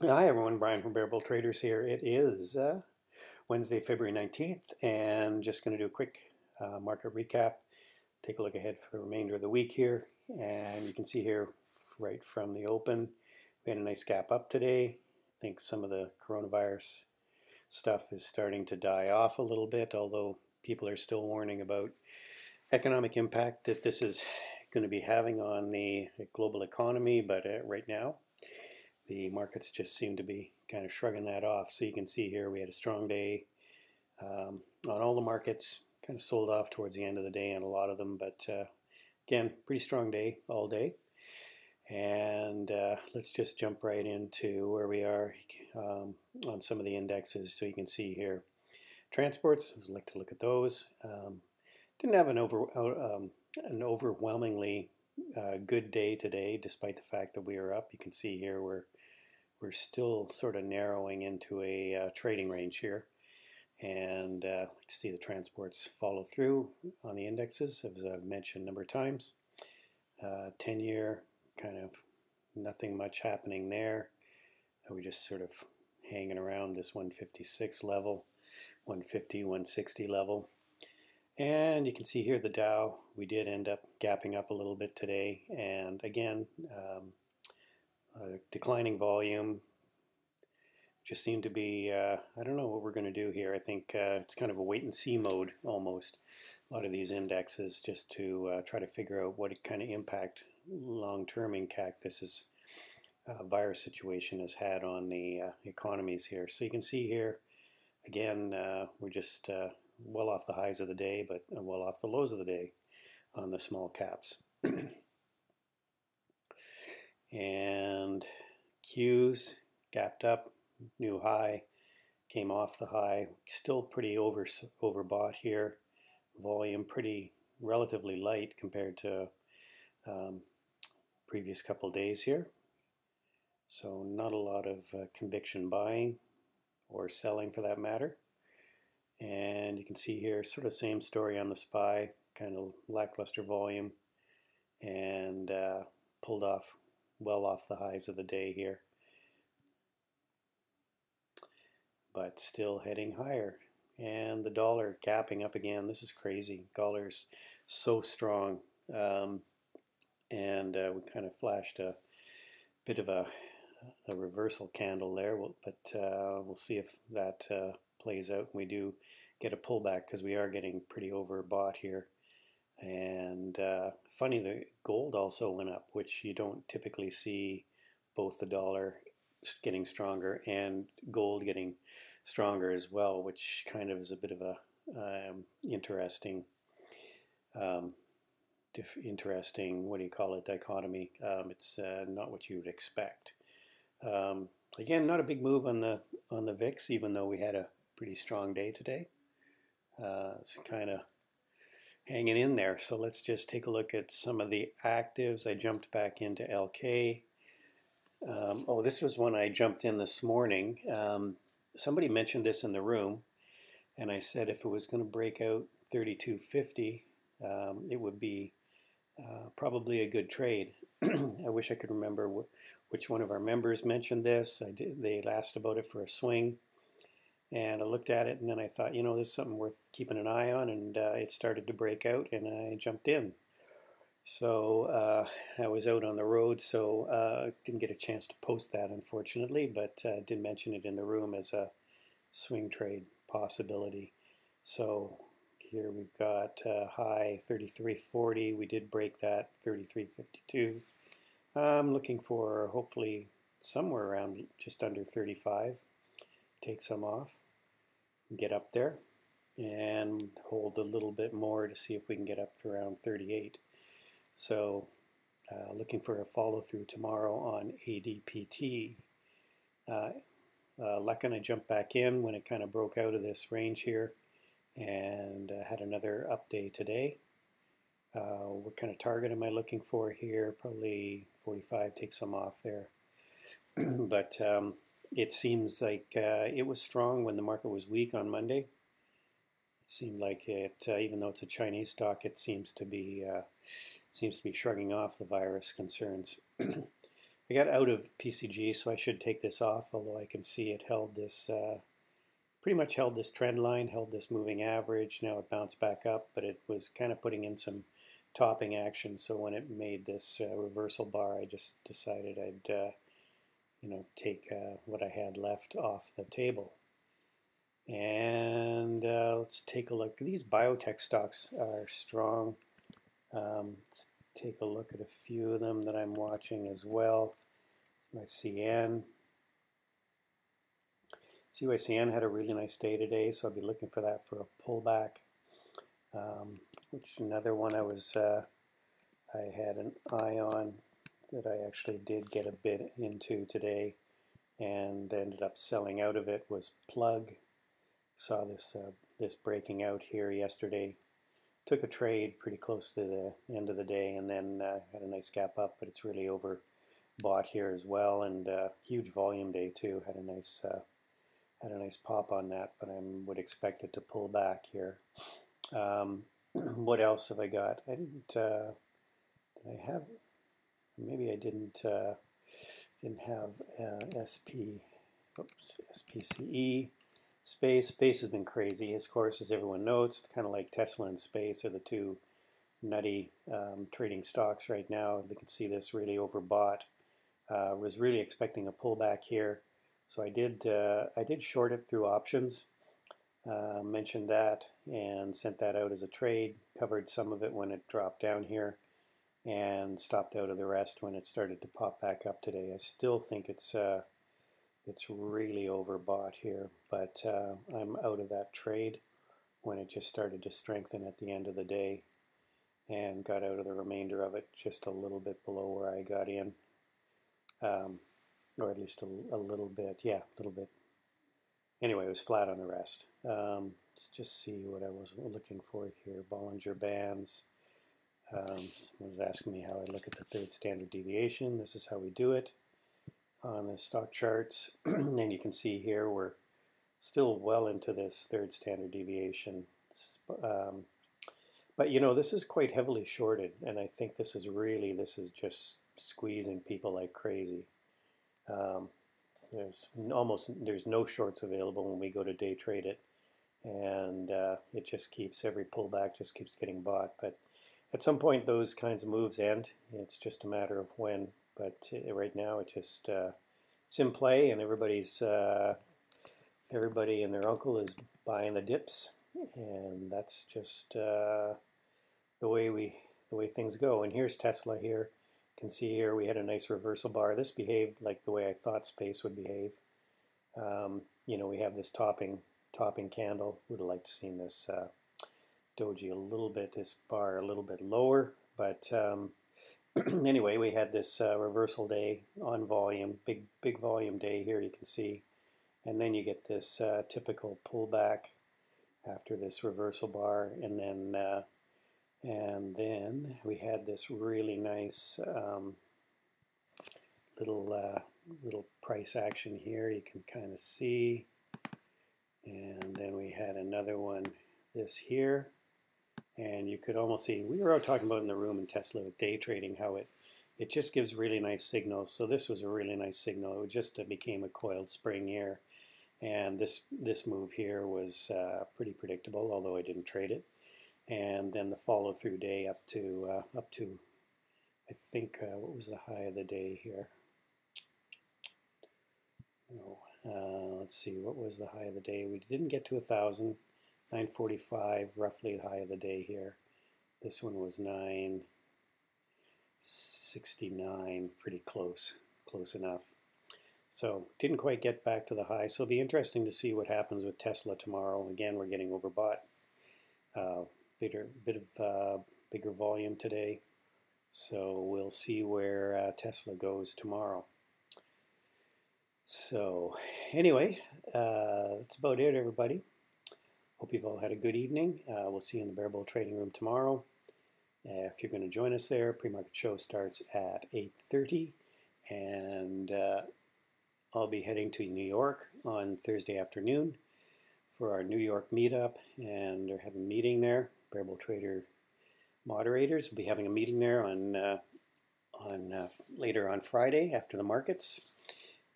Hi everyone, Brian from Bearable Traders here. It is Wednesday, February 19th, and just going to do a quick market recap, take a look ahead for the remainder of the week here. And you can see here right from the open, we had a nice gap up today. I think some of the coronavirus stuff is starting to die off a little bit, although people are still warning about economic impact that this is going to be having on the global economy. But right now, the markets just seem to be kind of shrugging that off. So you can see here we had a strong day on all the markets, kind of sold off towards the end of the day on a lot of them. But again, pretty strong day all day. And let's just jump right into where we are on some of the indexes. So you can see here, transports, I'd like to look at those. Didn't have an overwhelmingly good day today, despite the fact that we are up. You can see here we're still sort of narrowing into a trading range here, and see the transports follow through on the indexes, as I've mentioned a number of times. 10-year, kind of nothing much happening there. We're just sort of hanging around this 156 level, 150, 160 level. And you can see here the Dow, we did end up gapping up a little bit today. And again, declining volume. Just seemed to be, I don't know what we're going to do here. I think it's kind of a wait and see mode almost. A lot of these indexes just to try to figure out what kind of impact, long-term impact this virus situation has had on the economies here. So you can see here, again, we're just well off the highs of the day, but well off the lows of the day on the small caps. And Qs gapped up, new high, came off the high, still pretty overbought here. Volume pretty relatively light compared to previous couple days here. So not a lot of conviction buying or selling for that matter. And you can see here sort of same story on the SPY, kind of lackluster volume, and pulled off well off the highs of the day here, but still heading higher. And the dollar gapping up again. This is crazy. Dollar's so strong, and we kind of flashed a bit of a reversal candle there, but we'll see if that plays out and we do get a pullback, because we are getting pretty overbought here. And funny, the gold also went up, which you don't typically see, both the dollar getting stronger and gold getting stronger as well, which kind of is a bit of a interesting, what do you call it, dichotomy. It's not what you would expect. Again, not a big move on the VIX, even though we had a pretty strong day today. It's kind of hanging in there. So let's just take a look at some of the actives. I jumped back into LK. Oh, this was one I jumped in this morning. Somebody mentioned this in the room, and I said if it was going to break out 32.50, it would be probably a good trade. I wish I could remember which one of our members mentioned this. They asked about it for a swing, and I looked at it, and then I thought, you know, this is something worth keeping an eye on, and it started to break out, and I jumped in. So I was out on the road, so didn't get a chance to post that, unfortunately, but did mention it in the room as a swing trade possibility. So here we've got high 33.40. We did break that, 33.52. I'm looking for hopefully somewhere around just under 35. Take some off, get up there, and hold a little bit more to see if we can get up to around 38. So looking for a follow through tomorrow on ADPT. Luckily I jumped back in when it kind of broke out of this range here, and had another up day today. What kind of target am I looking for here? Probably 45, take some off there. But it seems like it was strong when the market was weak on Monday. It seemed like it, even though it's a Chinese stock, it seems to be shrugging off the virus concerns. I got out of PCG, so I should take this off, although I can see it held this, pretty much held this trend line, held this moving average. Now it bounced back up, but it was kind of putting in some topping action. So when it made this reversal bar, I just decided I'd, take what I had left off the table. And let's take a look. These biotech stocks are strong. Let's take a look at a few of them that I'm watching as well. CYCN. CYCN had a really nice day today, so I'll be looking for that for a pullback. Which another one I had an eye on that I actually did get a bit into today and ended up selling out of it was Plug. Saw this breaking out here yesterday. Took a trade pretty close to the end of the day and then had a nice gap up, but it's really overbought here as well, and huge volume day too. Had a nice pop on that, but I would expect it to pull back here. What else have I got? I didn't. Did I have? Maybe I didn't have SPCE. Space has been crazy. Of course, as everyone knows, kind of like Tesla and Space are the two nutty trading stocks right now. You can see this really overbought. Was really expecting a pullback here, so I did short it through options. Mentioned that and sent that out as a trade. Covered some of it when it dropped down here, and stopped out of the rest when it started to pop back up today. I still think it's really overbought here, but I'm out of that trade when it just started to strengthen at the end of the day, and got out of the remainder of it just a little bit below where I got in, or at least a little bit, yeah, a little bit. Anyway, it was flat on the rest. Let's just see what I was looking for here. Bollinger Bands. Someone was asking me how I look at the third standard deviation. This is how we do it on the stock charts. And you can see here we're still well into this third standard deviation. But this is quite heavily shorted, and I think this is just squeezing people like crazy. There's no shorts available when we go to day trade it, and it just keeps, every pullback just keeps getting bought. But at some point those kinds of moves end. It's just a matter of when. But right now it just it's in play, and everybody and their uncle is buying the dips, and that's just the way things go. And here's Tesla here. You can see here we had a nice reversal bar. This behaved like the way I thought Space would behave. We have this topping candle. Would have liked to seen this doji a little bit, this bar a little bit lower, but anyway, we had this reversal day on volume, big volume day here, you can see, and then you get this typical pullback after this reversal bar, and then we had this really nice little price action here, you can kind of see, and then we had another one, this here. And you could almost see, we were out talking about in the room in Tesla with day trading, how it just gives really nice signals. So this was a really nice signal. It just became a coiled spring here. And this move here was pretty predictable, although I didn't trade it. And then the follow through day up to I think, what was the high of the day here? Let's see, what was the high of the day? We didn't get to 1,000. 945, roughly the high of the day here. This one was 969, pretty close enough. So didn't quite get back to the high. So it'll be interesting to see what happens with Tesla tomorrow. Again, we're getting overbought. Bigger volume today. So we'll see where Tesla goes tomorrow. So anyway, that's about it, everybody. Hope you've all had a good evening. We'll see you in the Bear Bull Trading Room tomorrow. If you're going to join us there, pre-market show starts at 8:30, and I'll be heading to New York on Thursday afternoon for our New York meetup, and they're having a meeting there. Bear Bull Trader moderators will be having a meeting there on on later on Friday after the markets.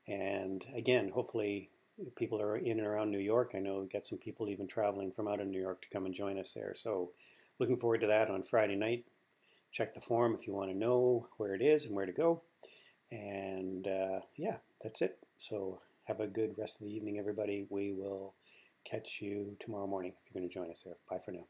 And again, hopefully people are in and around New York. I know we've got some people even traveling from out of New York to come and join us there. So looking forward to that on Friday night. Check the forum if you want to know where it is and where to go. And yeah, that's it. So have a good rest of the evening, everybody. We will catch you tomorrow morning if you're going to join us there. Bye for now.